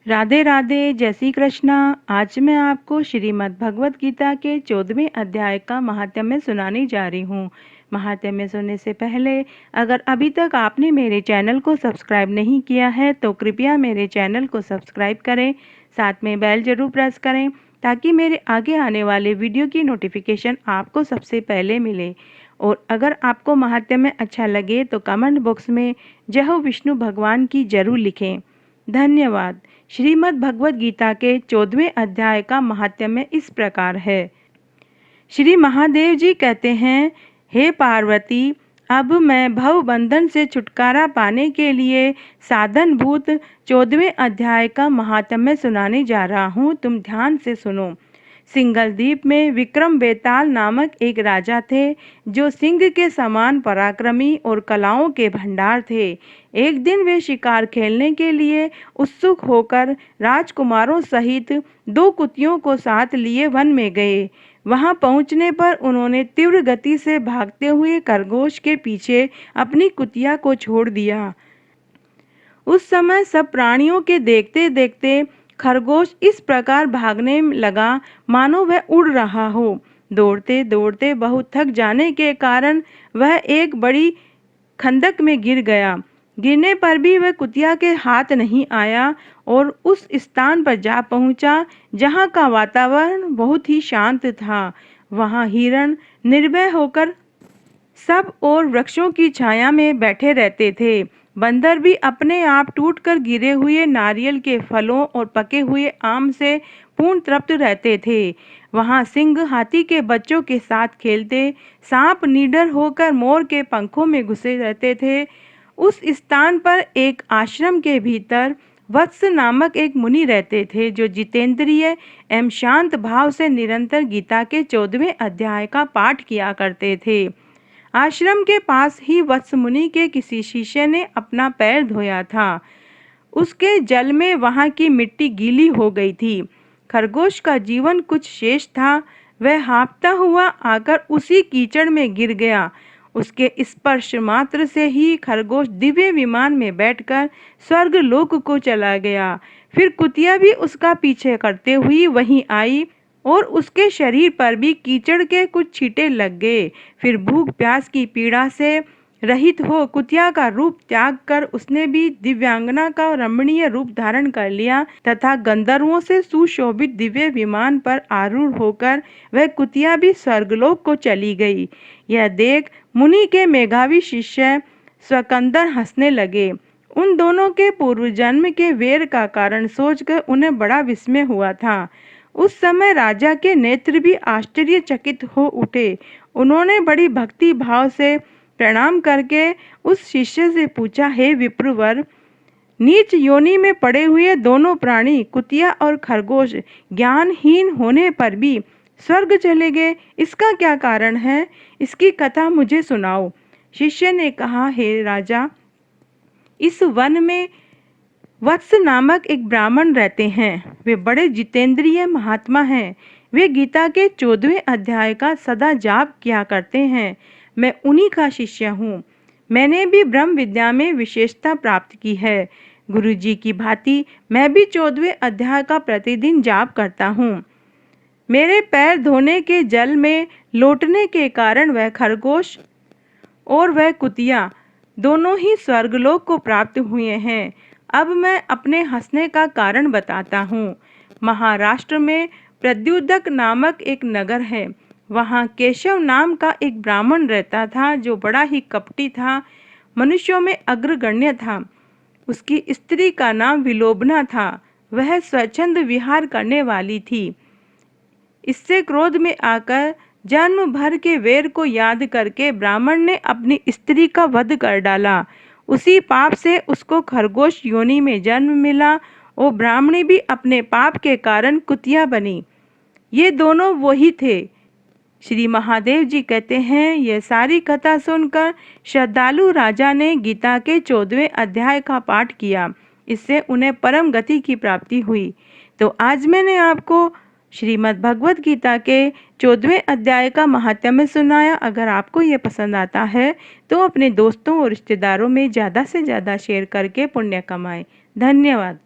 राधे राधे, जय श्री कृष्णा। आज मैं आपको श्रीमद् भगवत गीता के 14वें अध्याय का महात्म्य सुनाने जा रही हूँ। महात्म्य सुनने से पहले अगर अभी तक आपने मेरे चैनल को सब्सक्राइब नहीं किया है तो कृपया मेरे चैनल को सब्सक्राइब करें, साथ में बेल जरूर प्रेस करें ताकि मेरे आगे आने वाले वीडियो की नोटिफिकेशन आपको सबसे पहले मिले। और अगर आपको महात्म्य अच्छा लगे तो कमेंट बॉक्स में जय हो विष्णु भगवान की जरूर लिखें। धन्यवाद। श्रीमद् भगवत गीता के 14वें अध्याय का महात्म्य इस प्रकार है। श्री महादेव जी कहते हैं, हे पार्वती, अब मैं भव बंधन से छुटकारा पाने के लिए साधनभूत 14वें अध्याय का महात्म्य सुनाने जा रहा हूँ। तुम ध्यान से सुनो। सिंघल द्वीप में विक्रम बेताल नामक एक राजा थे जो सिंह के समान पराक्रमी और कलाओं के भंडार थे। एक दिन वे शिकार खेलने के लिए उत्सुक होकर राजकुमारों सहित 2 कुतियों को साथ लिए वन में गए। वहां पहुंचने पर उन्होंने तीव्र गति से भागते हुए खरगोश के पीछे अपनी कुतिया को छोड़ दिया। उस समय सब प्राणियों के देखते देखते खरगोश इस प्रकार भागने लगा मानो वह उड़ रहा हो। दौड़ते दौड़ते बहुत थक जाने के कारण वह एक बड़ी खंदक में गिर गया। गिरने पर भी वह कुतिया के हाथ नहीं आया और उस स्थान पर जा पहुंचा जहां का वातावरण बहुत ही शांत था। वहां हिरण निर्भय होकर सब और वृक्षों की छाया में बैठे रहते थे। बंदर भी अपने आप टूटकर गिरे हुए नारियल के फलों और पके हुए आम से पूर्ण तृप्त रहते थे। वहां सिंह हाथी के बच्चों के साथ खेलते, सांप निडर होकर मोर के पंखों में घुसे रहते थे। उस स्थान पर एक आश्रम के भीतर वत्स नामक एक मुनि रहते थे जो जितेंद्रिय एवं शांत भाव से निरंतर गीता के 14वें अध्याय का पाठ किया करते थे। आश्रम के पास ही वत्स मुनि के किसी शिष्य ने अपना पैर धोया था। उसके जल में वहां की मिट्टी गीली हो गई थी। खरगोश का जीवन कुछ शेष था। वह हाँफता हुआ आकर उसी कीचड़ में गिर गया। उसके स्पर्श मात्र से ही खरगोश दिव्य विमान में बैठकर स्वर्ग लोक को चला गया। फिर कुतिया भी उसका पीछे करते हुई वहीं आई और उसके शरीर पर भी कीचड़ के कुछ छींटे लग गए। फिर भूख प्यास की पीड़ा से रहित हो कुतिया का रूप त्याग कर उसने भी दिव्यांगना का रमणीय रूप धारण कर लिया तथा गंधर्वों से सुशोभित दिव्य विमान पर आरूढ़ होकर वह कुतिया भी स्वर्गलोक को चली गई। यह देख मुनि के मेधावी शिष्य स्वकंदर हंसने लगे। उन दोनों के पूर्व जन्म के वेर का कारण सोचकर उन्हें बड़ा विस्मय हुआ था। उस समय राजा के नेत्र भी आश्चर्यचकित हो उठे। उन्होंने बड़ी भक्ति भाव से प्रणाम करके उस शिष्य से पूछा, हे विप्रवर, नीच योनि में पड़े हुए दोनों प्राणी कुतिया और खरगोश ज्ञानहीन होने पर भी स्वर्ग चले गए, इसका क्या कारण है? इसकी कथा मुझे सुनाओ। शिष्य ने कहा, हे राजा, इस वन में वत्स नामक एक ब्राह्मण रहते हैं। वे बड़े जितेंद्रिय महात्मा हैं। वे गीता के 14वें अध्याय का सदा जाप किया करते हैं। मैं उन्हीं का शिष्य हूँ। मैंने भी ब्रह्म विद्या में विशेषता प्राप्त की है। गुरुजी की भांति मैं भी 14वें अध्याय का प्रतिदिन जाप करता हूँ। मेरे पैर धोने के जल में लौटने के कारण वह खरगोश और वह कुतिया दोनों ही स्वर्गलोक को प्राप्त हुए हैं। अब मैं अपने हंसने का कारण बताता हूँ। महाराष्ट्र में प्रद्युदक नामक एक नगर है। वहाँ केशव नाम का एक ब्राह्मण रहता था जो बड़ा ही कपटी था, मनुष्यों में अग्रगण्य था। उसकी स्त्री का नाम विलोबना था। वह स्वच्छंद विहार करने वाली थी। इससे क्रोध में आकर जन्म भर के वेर को याद करके ब्राह्मण ने अपनी स्त्री का वध कर डाला। उसी पाप से उसको खरगोश योनि में जन्म मिला और ब्राह्मणी भी अपने पाप के कारण कुतिया बनी। ये दोनों वही थे। श्री महादेव जी कहते हैं, यह सारी कथा सुनकर श्रद्धालु राजा ने गीता के 14वें अध्याय का पाठ किया। इससे उन्हें परम गति की प्राप्ति हुई। तो आज मैंने आपको श्रीमद् भगवत गीता के 14वें अध्याय का महात्म्य सुनाया। अगर आपको ये पसंद आता है तो अपने दोस्तों और रिश्तेदारों में ज़्यादा से ज़्यादा शेयर करके पुण्य कमाएं। धन्यवाद।